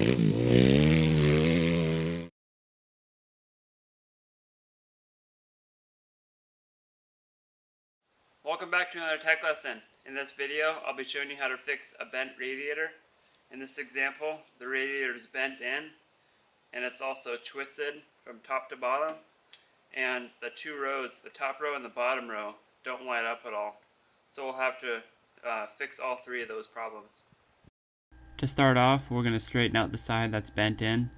Welcome back to another tech lesson. In this video, I'll be showing you how to fix a bent radiator. In this example, the radiator is bent in, and it's also twisted from top to bottom, and the two rows, the top row and the bottom row, don't line up at all. So we'll have to fix all three of those problems. To start off, we're going to straighten out the side that's bent in.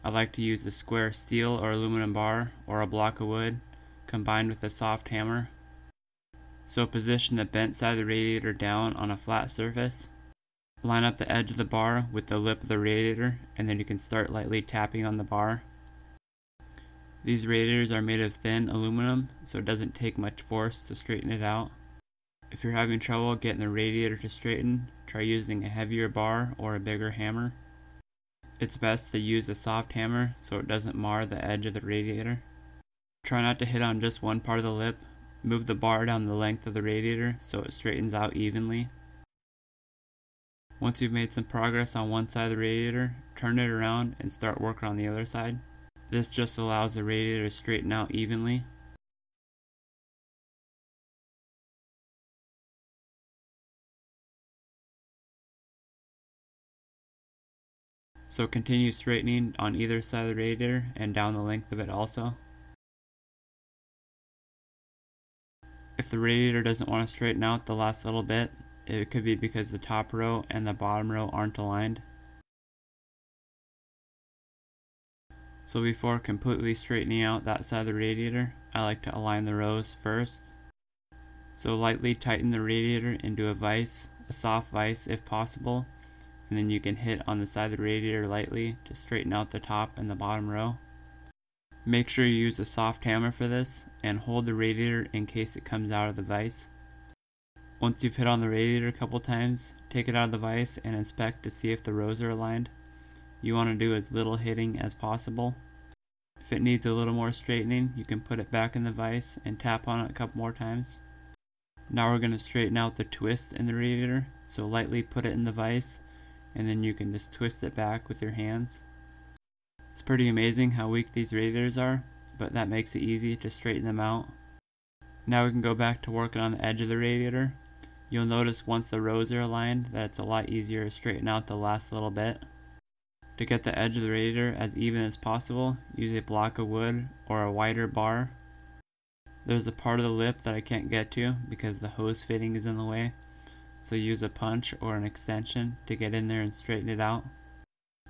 I like to use a square steel or aluminum bar or a block of wood combined with a soft hammer. So position the bent side of the radiator down on a flat surface. Line up the edge of the bar with the lip of the radiator, and then you can start lightly tapping on the bar. These radiators are made of thin aluminum, so it doesn't take much force to straighten it out. If you're having trouble getting the radiator to straighten, try using a heavier bar or a bigger hammer. It's best to use a soft hammer so it doesn't mar the edge of the radiator. Try not to hit on just one part of the lip. Move the bar down the length of the radiator so it straightens out evenly. Once you've made some progress on one side of the radiator, turn it around and start working on the other side. This just allows the radiator to straighten out evenly. So continue straightening on either side of the radiator and down the length of it also. If the radiator doesn't want to straighten out the last little bit, it could be because the top row and the bottom row aren't aligned. So before completely straightening out that side of the radiator, I like to align the rows first. So lightly tighten the radiator into a vise, a soft vise if possible, and then you can hit on the side of the radiator lightly to straighten out the top and the bottom row. Make sure you use a soft hammer for this and hold the radiator in case it comes out of the vise. Once you've hit on the radiator a couple times, take it out of the vise and inspect to see if the rows are aligned. You want to do as little hitting as possible. If it needs a little more straightening, you can put it back in the vise and tap on it a couple more times. Now we're going to straighten out the twist in the radiator, so lightly put it in the vise and then you can just twist it back with your hands. It's pretty amazing how weak these radiators are, but that makes it easy to straighten them out. Now we can go back to working on the edge of the radiator. You'll notice once the rows are aligned that it's a lot easier to straighten out the last little bit. To get the edge of the radiator as even as possible, use a block of wood or a wider bar. There's a part of the lip that I can't get to because the hose fitting is in the way, so use a punch or an extension to get in there and straighten it out.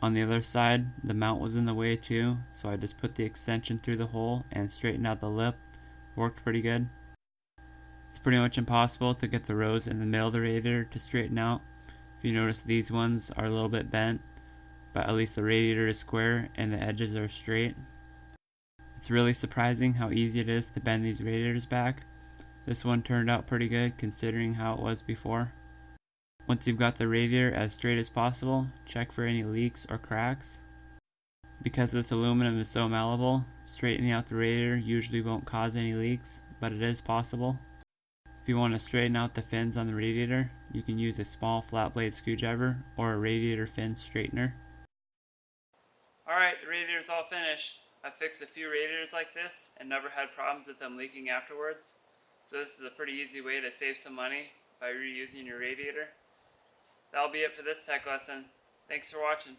On the other side, the mount was in the way too, so I just put the extension through the hole and straightened out the lip. Worked pretty good. It's pretty much impossible to get the rows in the middle of the radiator to straighten out. If you notice, these ones are a little bit bent, but at least the radiator is square and the edges are straight. It's really surprising how easy it is to bend these radiators back. This one turned out pretty good considering how it was before. Once you've got the radiator as straight as possible, check for any leaks or cracks. Because this aluminum is so malleable, straightening out the radiator usually won't cause any leaks, but it is possible. If you want to straighten out the fins on the radiator, you can use a small flat blade screwdriver or a radiator fin straightener. Alright, the radiator's all finished. I've fixed a few radiators like this and never had problems with them leaking afterwards. So this is a pretty easy way to save some money by reusing your radiator. That'll be it for this tech lesson. Thanks for watching.